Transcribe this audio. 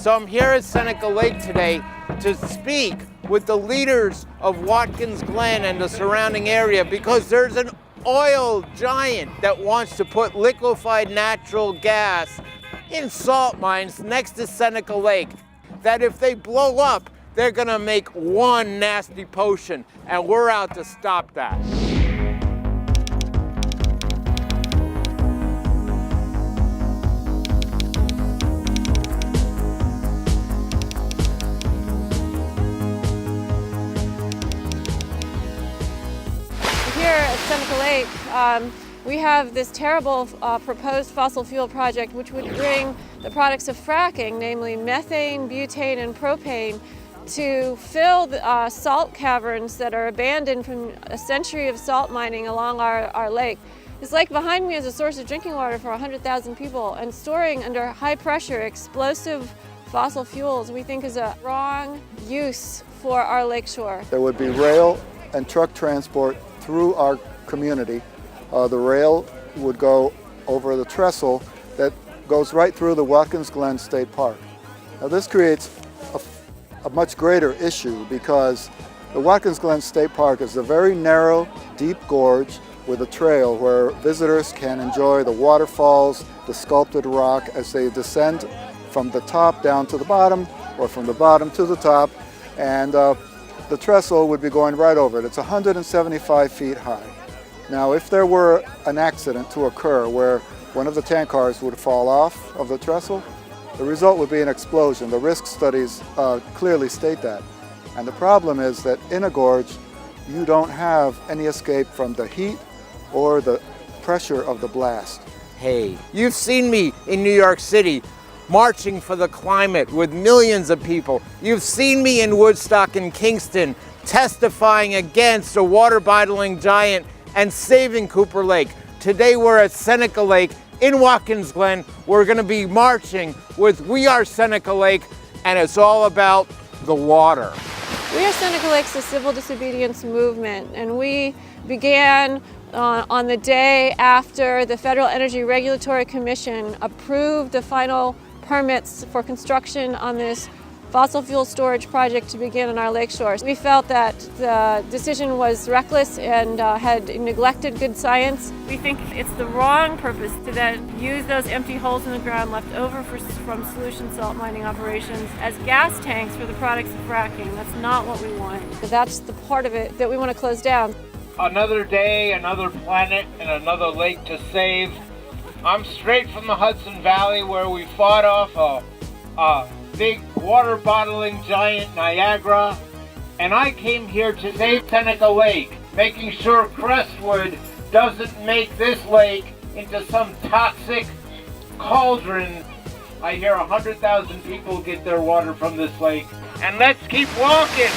So I'm here at Seneca Lake today to speak with the leaders of Watkins Glen and the surrounding area, because there's an oil giant that wants to put liquefied natural gas in salt mines next to Seneca Lake, that if they blow up, they're gonna make one nasty potion, and we're out to stop that. Here at Seneca Lake, we have this terrible proposed fossil fuel project which would bring the products of fracking, namely methane, butane, and propane, to fill the salt caverns that are abandoned from a century of salt mining along our lake. This lake behind me is a source of drinking water for 100,000 people, and storing under high pressure explosive fossil fuels we think is a wrong use for our lakeshore. There would be rail and truck transport through our community. The rail would go over the trestle that goes right through the Watkins Glen State Park. Now this creates a much greater issue, because the Watkins Glen State Park is a very narrow, deep gorge with a trail where visitors can enjoy the waterfalls, the sculpted rock as they descend from the top down to the bottom, or from the bottom to the top, and the trestle would be going right over it. It's 175 feet high. Now, if there were an accident to occur where one of the tank cars would fall off of the trestle, the result would be an explosion. The risk studies clearly state that. And the problem is that in a gorge, you don't have any escape from the heat or the pressure of the blast. Hey, you've seen me in New York City marching for the climate with millions of people. You've seen me in Woodstock and Kingston testifying against a water bottling giant and saving Cooper Lake. Today we're at Seneca Lake in Watkins Glen. We're gonna be marching with We Are Seneca Lake, and it's all about the water. We Are Seneca Lake's a civil disobedience movement, and we began on the day after the Federal Energy Regulatory Commission approved the final permits for construction on this fossil fuel storage project to begin on our lakeshore. We felt that the decision was reckless and had neglected good science. We think it's the wrong purpose to then use those empty holes in the ground left over from solution salt mining operations as gas tanks for the products of fracking. That's not what we want. That's the part of it that we want to close down. Another day, another planet, and another lake to save. I'm straight from the Hudson Valley, where we fought off a big water bottling giant, Niagara, and I came here to save Seneca Lake, making sure Crestwood doesn't make this lake into some toxic cauldron. I hear 100,000 people get their water from this lake, and let's keep walking.